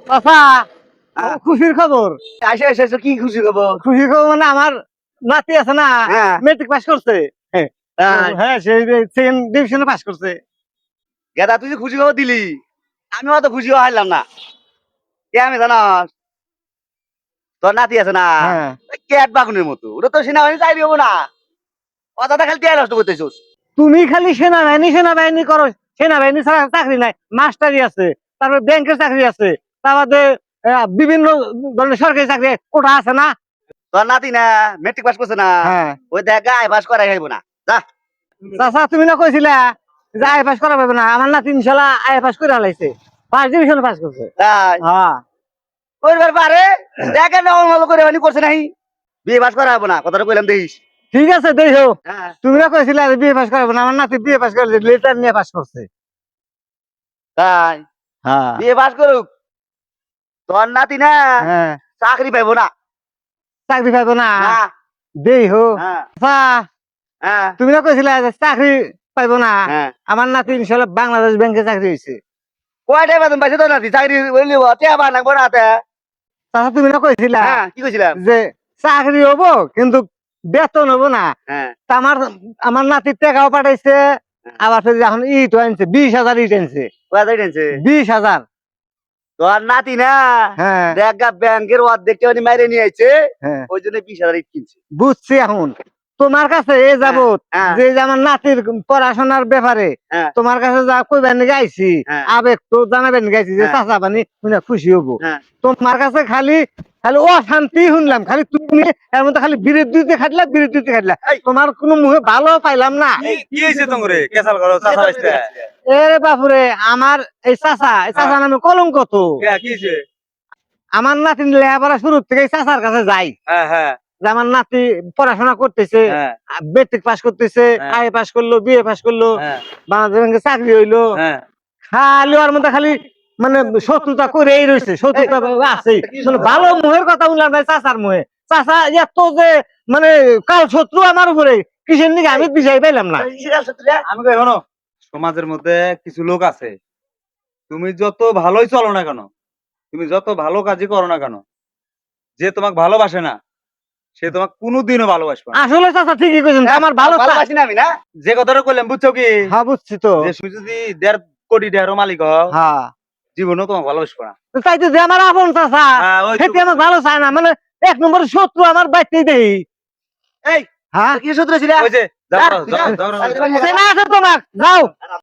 চাচা খুশির খবর। আসে আসে আসে, কি খুশি খবর? খুশির খবর মানে আমার নাতি আছে না, হ্যাঁ। মেট্রিক পাস করছে। তাই? হ্যাঁ, সে সেকেন্ড ডিভিশনে পাস করছে। গেদা, তুই যে খুশি খবর দিলি, আমি অত খুশি হারলাম না। কে আমি জানাস, তোর নাতি আছে না, হ্যাঁ, ক্যাট বাগুনের মতো, ওটা তো সেনাবাহিনী চাই হবো না। কথাটা খালি টিয়া নষ্ট করতেছিস। তুমি খালি সেনাবাহিনী সেনাবাহিনী করো। সেনাবাহিনী ছাড়া চাকরি নাই, মাস্টারি আছে, তারপর ব্যাংকের চাকরি আছে, তার বাদে বিভিন্ন ধরনের সরকারি চাকরি কোটা আছে না। তোর নাতি না মেট্রিক পাস করছে না, হ্যাঁ, ওই দেখ আয় পাস করাই খাইবো না। যা। চাচা তুমি না কইছিলা যে আই পাস করা পাবে না, আমার নাতি ইনশাল্লাহ আই পাস করে হালাইছে, ফার্স্ট ডিভিশনে পাস করছে। তাই হ্যাঁ, করবার পারে, দেখে নর্মাল করে মানে করছে নাই। বিয়ে পাস করা হবো না, কথাটা কইলাম দেখিস। ঠিক আছে দেখো। হ্যাঁ। তুমি না কইছিলা যে বিএ পাস করাবে না, আমার নাতি বিএ পাস করে লেটার নিয়ে পাস করছে। তাই হ্যাঁ, বিয়ে পাস করুক, তোর নাতি না হ্যাঁ, চাকরি পাইবো না। চাকরি পাবো না। না। দেই হো। হ্যাঁ। আচ্ছা, হ্যাঁ। তুমি না কইছিলা যে চাকরি পাইবো না, হ্যাঁ। আমার নাতি ইনশাল্লাহ বাংলাদেশ ব্যাংকে চাকরি হয়েছে। কয়টাই বেতন পাইছে তোর নাতি? চাকরি বললি টিয়া বান লাগবো না তে। তাছাড়া তুমি না কইছিলা হ্যাঁ, কি কইছিলাম? যে চাকরি হবো কিন্তু বেতন হবো না। হ্যাঁ। তা আমার আমার নাতির টাকাও পাঠাইছে, আবার ফের এখন ইট আনছে 20,000 ইট আনছে। কয়টাই টেনছে? 20,000। তোর নাতি না হ্যাঁ, দেখ গা ব্যাংকের অর্ধেক টাকা মাইরে নিয়ে আইছে, হ্যাঁ, ওই জন্য 20,000 ইট কিনছে। বুঝছি। এখন তোমার কাছে এ যাবত হ্যাঁ। যে আমার নাতির পড়াশোনার ব্যাপারে হ্যাঁ। তোমার কাছে যা কইবার নিয়ে আইছি, হ্যাঁ। আবেগ তো জানাবেন নিয়ে আইছি যে হ্যাঁ। চাচা বানি শুনে খুশি হবো। হ্যাঁ। তোমার কাছে খালি খালি অশান্তি শুনলাম, খালি তুমি এর মধ্যে খালি বিরুদ্ধে খাটলা। এই। তোমার কোনো মুখে ভালো পাইলাম না। কি হয়েছে তোমরে কেসাল করো চাচা বাইস্তা? এরে বাপুরে, আমার এই চাচা নামে কলঙ্ক তো। কি হয়েছে? আমার নাতি লেখাপড়া শুরু থেকে এই চাচার কাছে যাই, হ্যাঁ হ্যাঁ যে আমার নাতি পড়াশোনা করতেছে, হ্যাঁ মেট্রিক পাস করতেছে, হ্যাঁ। আই পাস করলো, বিএ পাস করলো, হ্যাঁ বাংলাদেশ ব্যাংকে চাকরি হইলো। হ্যাঁ খালি ওর মধ্যে খালি মানে শত্রুতা করেই রয়েছে, শত্রুতা আছে। মানে ভালো মুহের কথা বললাম ভাই, চাচার মুহে। চাচা এত যে মানে কাল শত্রু আমার উপরে, কিসের দিকে আমি বিজয় পাইলাম না। আমি কই শোনো, সমাজের মধ্যে কিছু লোক আছে, তুমি যত ভালোই চলো না কেন, তুমি যত ভালো কাজই করো না কেন, যে তোমাকে ভালোবাসে না সে তোমাকে কোনোদিনও ভালোবাসবে না। আসলে চাচা ঠিকই কইছেন, আমার ভালো চাই। ভালোবাসি না আমি না। যে কথাটা কইলাম বুঝছো কি, হ্যাঁ, বুঝছি তো। যে তুমি যদি 1.5 কোটি টাকার মালিক হও, হ্যাঁ, জীবনেও তোমাকে ভালোবাসবে না। তাই তো যে আমার আপন চাচা হ্যাঁ, ওই তো। সেটি আমার ভালো চায় না, মানে এক নম্বর শত্রু আমার বাইতেই দেই। এই, হ্যাঁ, কি সূত্র ছিল? ওই যে যাও, যাও, যাও, যাও, যাও। চেনা আছে তোমার, যাও।